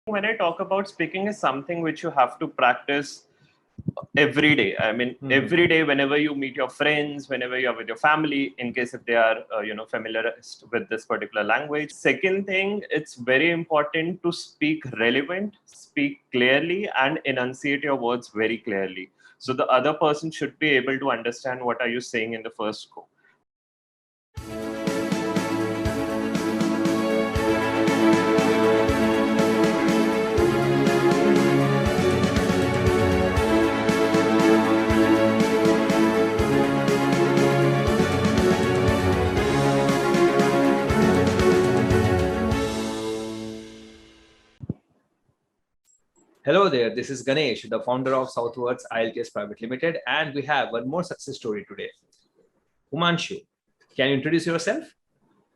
When I talk about speaking is something which you have to practice every day. I mean, every day, whenever you meet your friends, whenever you're with your family, in case if they are, familiarized with this particular language. Second thing, it's very important to speak relevant, speak clearly, and enunciate your words very clearly. So the other person should be able to understand what are you saying in the first go. Hello there, this is Ganesh, the founder of Southwards IELTS Private Limited, and we have one more success story today. Umanshu, can you introduce yourself?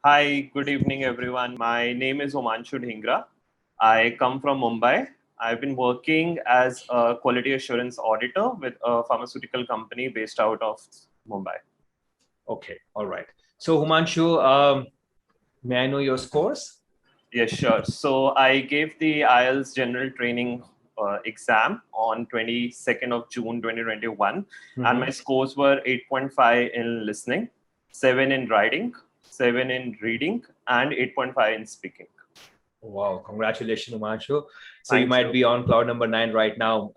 Hi, good evening, everyone. My name is Umanshu Dhingra. I come from Mumbai. I've been working as a quality assurance auditor with a pharmaceutical company based out of Mumbai. Okay, all right. So Umanshu, may I know your scores? Yes, sure. So I gave the IELTS general training exam on 22nd of June 2021, and my scores were 8.5 in listening, 7 in writing, 7 in reading, and 8.5 in speaking. Wow, congratulations, Umanshu. So Thank you might you. be on cloud number 9 right now.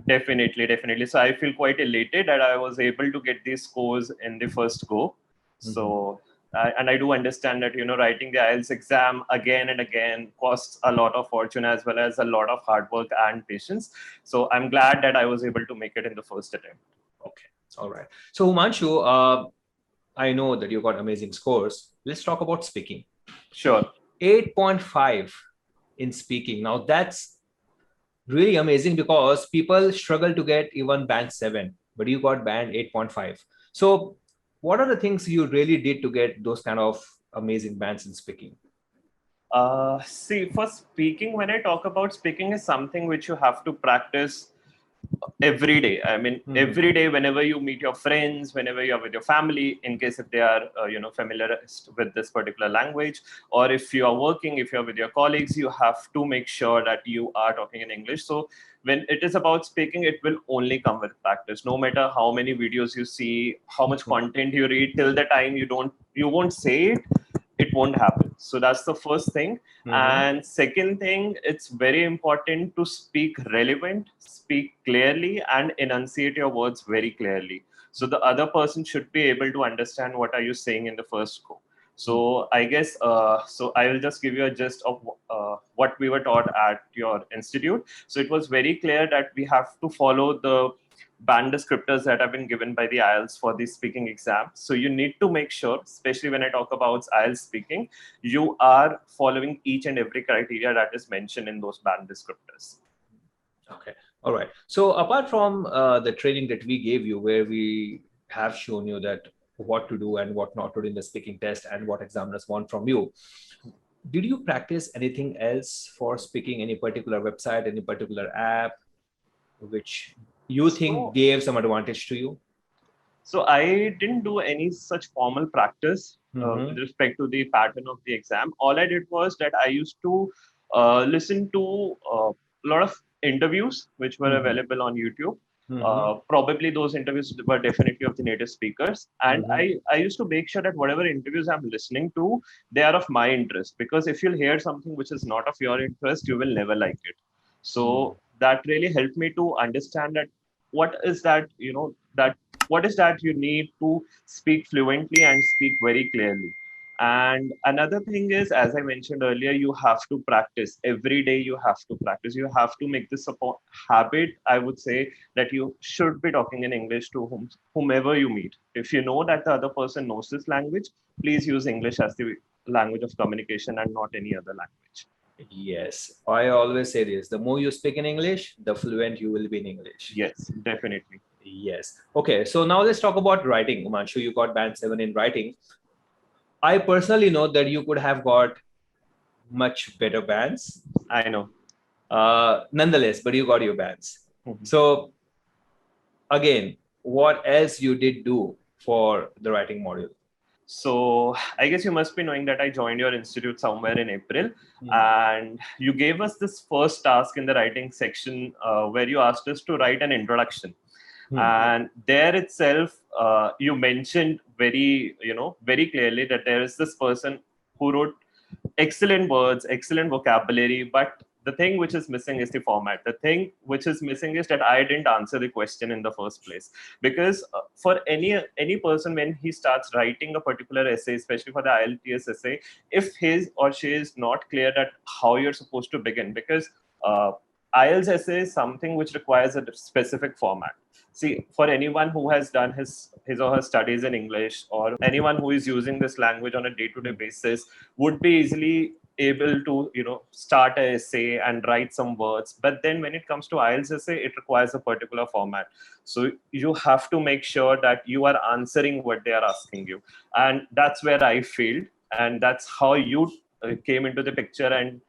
Definitely. So I feel quite elated that I was able to get these scores in the first go. So, and I do understand that, writing the IELTS exam again and again costs a lot of fortune as well as a lot of hard work and patience. So I'm glad that I was able to make it in the first attempt. Okay, all right. So Umanshu, I know that you got amazing scores. Let's talk about speaking. Sure. 8.5 in speaking. Now that's really amazing because people struggle to get even band 7, but you got band 8.5. So what are the things you really did to get those kind of amazing bands in speaking? See, for speaking, when I talk about speaking is something which you have to practice every day. I mean, every day, whenever you meet your friends, whenever you're with your family, in case if they are, familiarized with this particular language, or if you are working, if you're with your colleagues, you have to make sure that you are talking in English. So when it is about speaking, it will only come with practice. No matter how many videos you see, how much content you read, till the time you won't say it, it won't happen. So that's the first thing. And second thing, it's very important to speak relevant, speak clearly, and enunciate your words very clearly. So the other person should be able to understand what are you saying in the first go. So I guess, so I will just give you a gist of what we were taught at your institute. So it was very clear that we have to follow the band descriptors that have been given by the IELTS for the speaking exam. So you need to make sure, especially when I talk about IELTS speaking, you are following each and every criteria that is mentioned in those band descriptors. Okay. All right. So apart from the training that we gave you, where we have shown you that what to do and what not to do in the speaking test and what examiners want from you, did you practice anything else for speaking, any particular website, any particular app, which you think gave some advantage to you? So I didn't do any such formal practice with respect to the pattern of the exam. All I did was that I used to listen to a lot of interviews which were available on YouTube. Probably those interviews were definitely of the native speakers. And I used to make sure that whatever interviews I'm listening to, they are of my interest. Because if you'll hear something which is not of your interest, you will never like it. So that really helped me to understand that what is that, what is that you need to speak fluently and speak very clearly. And another thing is, as I mentioned earlier, you have to practice every day. You have to practice. You have to make this a habit. I would say that you should be talking in English to whomever you meet. If you know that the other person knows this language, please use English as the language of communication and not any other language. Yes, I always say this: the more you speak in English, the fluent you will be in English. Yes, definitely. Yes. Okay, so now let's talk about writing. Umanshu, you got band 7 in writing. I personally know that you could have got much better bands. I know. Nonetheless, but you got your bands. So again, what else you did do for the writing module? So I guess you must be knowing that I joined your institute somewhere in April, and you gave us this first task in the writing section where you asked us to write an introduction. And there itself, you mentioned very clearly that there is this person who wrote excellent words, excellent vocabulary, but the thing which is missing is the format. The thing which is missing is that I didn't answer the question in the first place. Because for any person, when he starts writing a particular essay, especially for the IELTS essay, if his or she is not clear that how you're supposed to begin, because IELTS essay is something which requires a specific format. See, for anyone who has done his or her studies in English, or anyone who is using this language on a day-to-day basis, would be easily able to start an essay and write some words. But then when it comes to IELTS essay, it requires a particular format. So you have to make sure that you are answering what they are asking you, and that's where I failed, and that's how you came into the picture and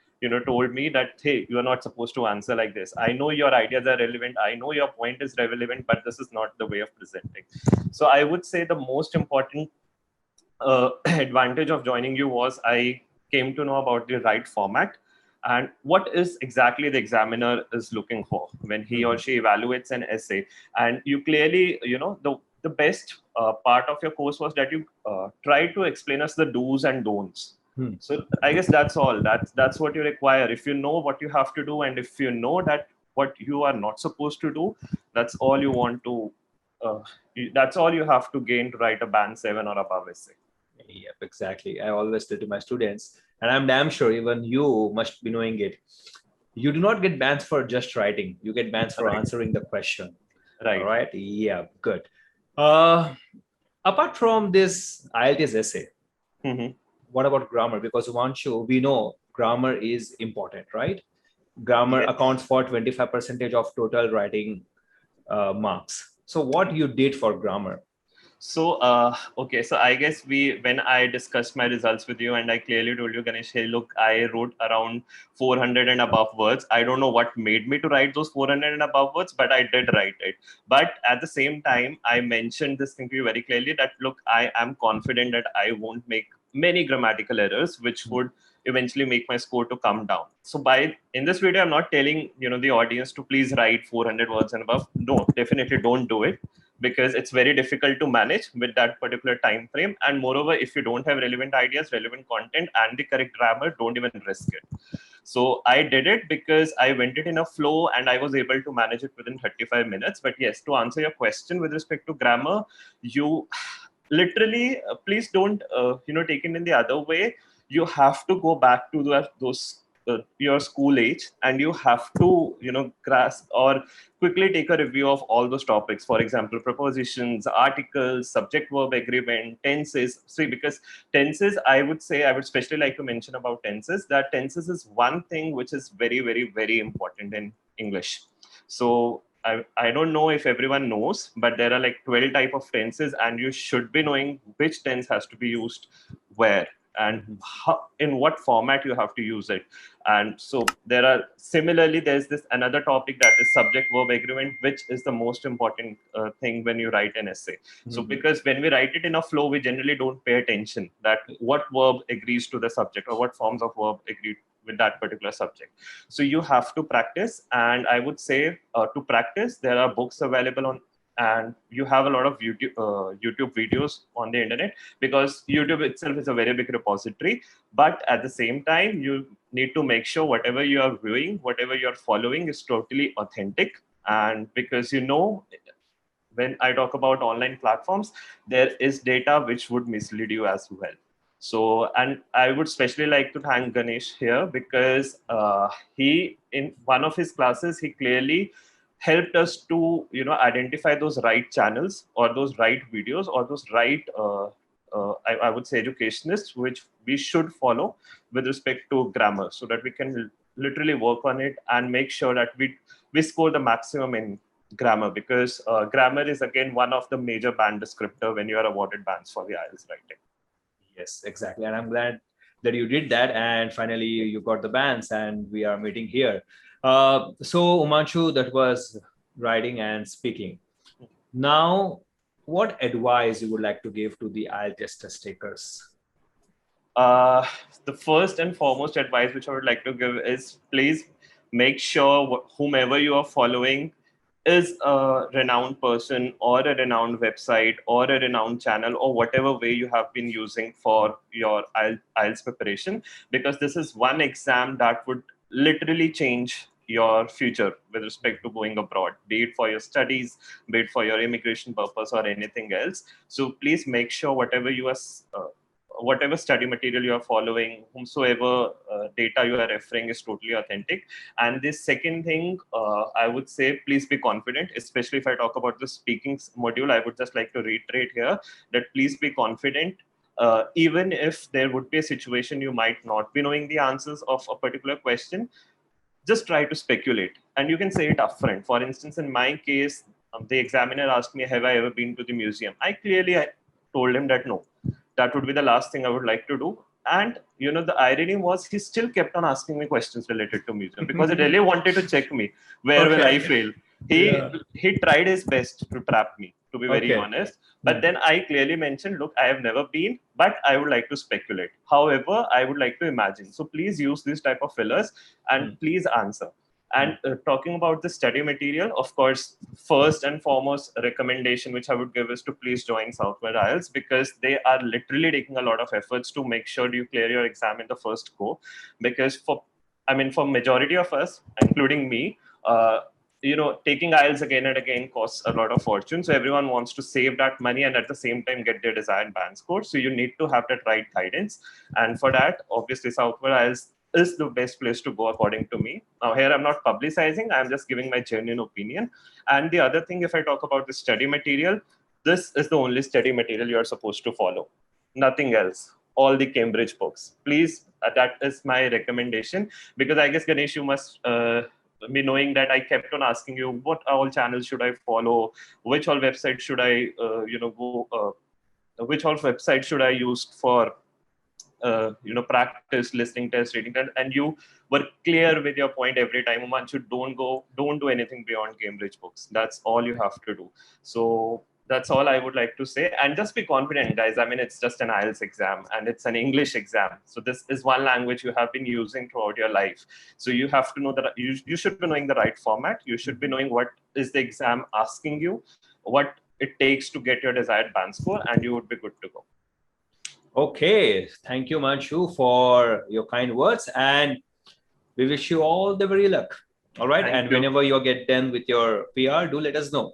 told me that, hey, you are not supposed to answer like this. I know your ideas are relevant, I know your point is relevant, but this is not the way of presenting. So I would say the most important advantage of joining you was I came to know about the right format and what is exactly the examiner is looking for when he or she evaluates an essay. And you clearly, the best part of your course was that you tried to explain us the do's and don'ts. So I guess that's all. That's what you require. If you know what you have to do, and if you know that what you are not supposed to do, that's all you want to. That's all you have to gain to write a band 7 or above essay. Yep, exactly. I always tell to my students, and I'm damn sure even you must be knowing it. You do not get bans for just writing. You get bans for answering the question. Right. All right. Yeah, good. Apart from this IELTS essay, what about grammar? Because Umanshu, we know grammar is important, right? Grammar accounts for 25% of total writing marks. So what you did for grammar? So, okay. So I guess when I discussed my results with you and I clearly told you, Ganesh, hey, look, I wrote around 400 and above words. I don't know what made me to write those 400 and above words, but I did write it. But at the same time, I mentioned this thing to you very clearly that, look, I am confident that I won't make many grammatical errors, which would eventually make my score to come down. So in this video, I'm not telling, the audience to please write 400 words and above. No, definitely don't do it, because it's very difficult to manage with that particular time frame. And moreover, if you don't have relevant ideas, relevant content, and the correct grammar, don't even risk it. So I did it because I went it in a flow and I was able to manage it within 35 minutes. But yes, to answer your question with respect to grammar, you literally, please don't, take it in the other way. You have to go back to those your school age, and you have to grasp or quickly take a review of all those topics. For example, prepositions, articles, subject verb agreement, tenses. See, because tenses, I would especially like to mention about tenses, that tenses is one thing which is very, very, very important in English. So I don't know if everyone knows, but there are like 12 type of tenses, and you should be knowing which tense has to be used where and in what format you have to use it. And so there's this another topic, that is subject verb agreement, which is the most important thing when you write an essay. So because when we write it in a flow, we generally don't pay attention that what verb agrees to the subject or what forms of verb agree with that particular subject. So you have to practice, and I would say to practice, there are books available on, and you have a lot of YouTube videos on the internet, because YouTube itself is a very big repository. But at the same time, you need to make sure whatever you are viewing, whatever you're following is totally authentic. And because when I talk about online platforms, there is data which would mislead you as well. So, and I would especially like to thank Ganesh here, because he, in one of his classes, he clearly helped us to identify those right channels or those right videos or those right I would say educationists which we should follow with respect to grammar, so that we can literally work on it and make sure that we score the maximum in grammar, because grammar is again one of the major band descriptor when you are awarded bands for the IELTS writing. Yes, exactly. And I'm glad that you did that, and finally you got the bands and we are meeting here. So Umanshu, that was writing and speaking. Now what advice you would like to give to the IELTS test takers? The first and foremost advice which I would like to give is please make sure whomever you are following is a renowned person or a renowned website or a renowned channel or whatever way you have been using for your IELTS preparation, because this is one exam that would literally change your future with respect to going abroad, be it for your studies, be it for your immigration purpose or anything else. So please make sure whatever study material you are following, whomsoever data you are referring is totally authentic. And this second thing, I would say, please be confident, especially if I talk about the speaking module. I would just like to reiterate here that please be confident. Even if there would be a situation you might not be knowing the answers of a particular question, just try to speculate, and you can say it upfront. For instance, in my case, the examiner asked me, have I ever been to the museum? I told him that no, that would be the last thing I would like to do. And the irony was he still kept on asking me questions related to museum because he really wanted to check me. Where will I fail? He tried his best to trap me, to be very honest. But then I clearly mentioned, look, I have never been, but I would like to speculate. However, I would like to imagine. So please use this type of fillers and please answer. And talking about the study material, of course, first and foremost recommendation which I would give is to please join Southwards IELTS, because they are literally taking a lot of efforts to make sure you clear your exam in the first go. Because for majority of us, including me, taking IELTS again and again costs a lot of fortune. So everyone wants to save that money and at the same time get their desired band score. So you need to have that right guidance. And for that, obviously, Southwards IELTS is the best place to go according to me. Now here I'm not publicizing, I'm just giving my genuine opinion. And the other thing, if I talk about the study material, this is the only study material you're supposed to follow. Nothing else. All the Cambridge books. Please, that is my recommendation, because I guess Ganesh, you must be knowing that I kept on asking you what all channels should I follow, which all websites should I which all website should I use for practice, listening test, reading test, and you were clear with your point every time. Umanshu, don't do anything beyond Cambridge books. That's all you have to do. So that's all I would like to say. And just be confident, guys. I mean, it's just an IELTS exam and it's an English exam. So this is one language you have been using throughout your life. So you have to know that you should be knowing the right format. You should be knowing what is the exam asking you, what it takes to get your desired band score, and you would be good to go. Okay, thank you, Umanshu, for your kind words, and we wish you all the very luck. All right, and whenever you get done with your PR, do let us know.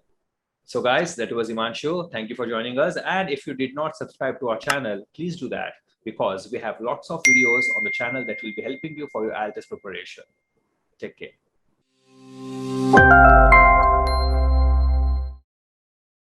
So guys, that was Umanshu. Thank you for joining us. And if you did not subscribe to our channel, please do that, because we have lots of videos on the channel that will be helping you for your IELTS preparation. Take care.